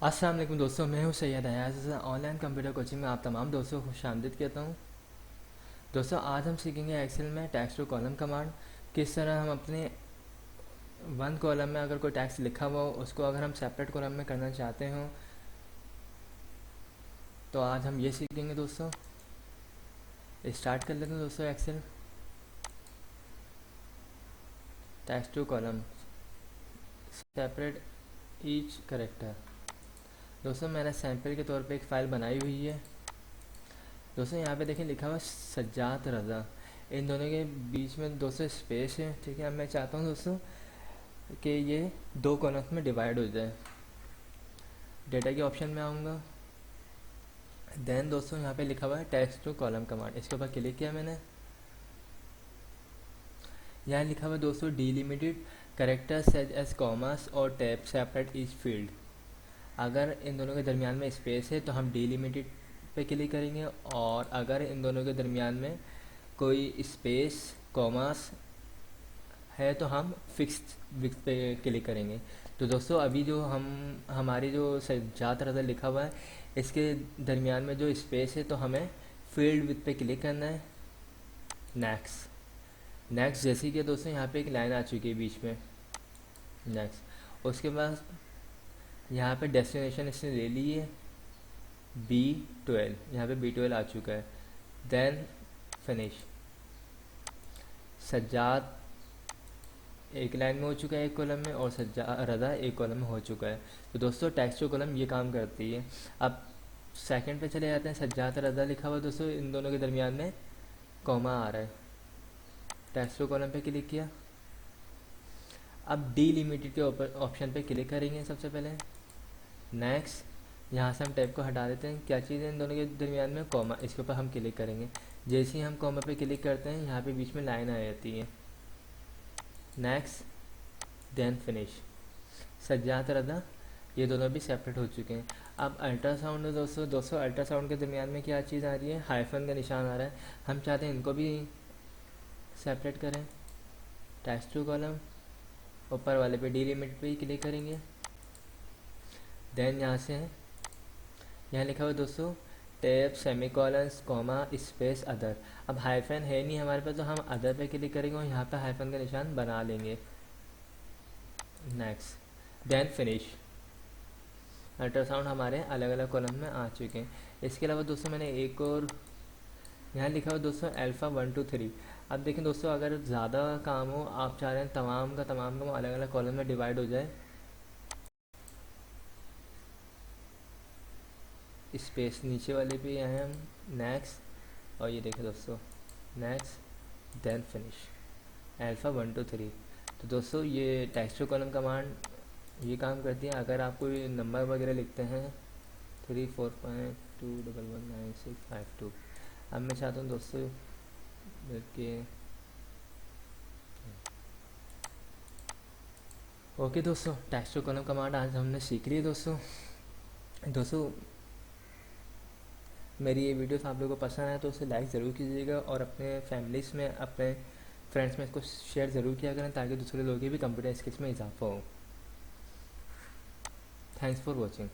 अस्सलाम वालेकुम दोस्तों, मैं हूं Syed Ayaz. Online computer coaching में आप तमाम दोस्तों को खुशामदीद कहता हूं। दोस्तों, आज हम सीखेंगे एक्सेल में टैक्स टू कॉलम कमांड। किस तरह हम अपने वन कॉलम में अगर कोई टैक्स लिखा हुआ हो उसको अगर हम सेपरेट कॉलम में करना चाहते हो तो आज हम ये सीखेंगे दोस्तों। स्टार्ट कर लेते हैं दोस्तों। Excel text to column separate each character. दोस्तों, मैंने सैम्पल के तौर पे एक फ़ाइल बनाई हुई है। दोस्तों, यहाँ पे देखें लिखा हुआ सज्जाद रज़ा, इन दोनों के बीच में दोस्तों स्पेस है। ठीक है, अब मैं चाहता हूँ दोस्तों कि ये दो कॉलम्स में डिवाइड हो जाए। डेटा के ऑप्शन में आऊँगा। देन दोस्तों यहाँ पे लिखा हुआ है टेक्स्ट टू कॉलम कमांड, इसके ऊपर क्लिक किया मैंने। यहाँ लिखा हुआ है दोस्तों delimited characters such as commas और टैब सेपरेट ईच फील्ड। अगर इन दोनों के दरमियान में स्पेस है तो हम डिलिमिटेड पे क्लिक करेंगे, और अगर इन दोनों के दरमियान में कोई स्पेस कॉमास है तो हम फिक्स पे क्लिक करेंगे। तो दोस्तों अभी जो हमारी जो सज्जाद रज़ा लिखा हुआ है इसके दरमियान में जो स्पेस है तो हमें फील्ड विथ पे क्लिक करना है। नेक्स्ट जैसे कि दोस्तों यहाँ पे एक लाइन आ चुकी है बीच में। नेक्स्ट उसके बाद यहाँ पे डेस्टिनेशन इसने ले ली है B12, यहाँ पे B12 आ चुका है। Then finish. सज्जाद एक लाइन में हो चुका है एक कॉलम में, और रज़ा एक कॉलम में हो चुका है। तो दोस्तों टेक्स्ट टू कॉलम ये काम करती है। अब सेकंड पे चले जाते हैं। सज्जाद रज़ा लिखा हुआ दोस्तों, इन दोनों के दरमियान में कॉमा आ रहा है। टेक्स्ट टू कॉलम पे क्लिक किया। अब डिलिमिटेड के ऑप्शन पे क्लिक करेंगे सबसे पहले। नेक्स्ट यहाँ से हम टैब को हटा देते हैं। क्या चीज़ है इन दोनों के दरमियान में? कॉमा। इसके ऊपर हम क्लिक करेंगे। जैसे ही हम कॉमा पे क्लिक करते हैं यहाँ पे बीच में लाइन आ जाती है। Next then finish. Sajjad Raza ये दोनों भी सेपरेट हो चुके हैं। अब अल्ट्रासाउंड दोस्तों अल्ट्रासाउंड के दरमियान में क्या चीज़ आ रही है? हाइफन का निशान आ रहा है। हम चाहते हैं इनको भी सेपरेट करें। टेक्स्ट टू कॉलम ऊपर वाले पे डिलिमिट पे ही क्लिक करेंगे। देन यहाँ से यहाँ लिखा हुआ दोस्तों टैब सेमीकोलंस कॉमा स्पेस अदर। अब हाइफन है नहीं हमारे पास तो हम अदर पे क्लिक करेंगे और यहाँ पे हाइफन का निशान बना लेंगे। Next then finish. अल्ट्रासाउंड हमारे अलग अलग कॉलम में आ चुके हैं। इसके अलावा दोस्तों मैंने एक और यहाँ लिखा हुआ दोस्तों अल्फ़ा 1 2 3। अब देखें दोस्तों, अगर ज़्यादा काम हो, आप चाह रहे हैं तमाम का तमाम काम अलग अलग कॉलम में डिवाइड हो जाए, स्पेस नीचे वाले पे आए हम। नेक्स्ट और ये देखें दोस्तों नेक्स्ट देन फिनिश अल्फ़ा 1 2 3। तो दोस्तों ये टेक्स्ट टू कॉलम कमांड ये काम करती है। अगर आप कोई नंबर वगैरह लिखते हैं 34.2119652। अब मैं चाहता हूँ दोस्तों कि ओके दोस्तों, टेक्स्ट टू कॉलम कमांड आज हमने सीख ली दोस्तों मेरी ये वीडियोस आप लोगों को पसंद आए तो उसे लाइक ज़रूर कीजिएगा, और अपने फैमिलीज़ में अपने फ्रेंड्स में इसको शेयर ज़रूर किया करें ताकि दूसरे लोगों की भी कंप्यूटर स्किल्स में इजाफा हो। Thanks for watching.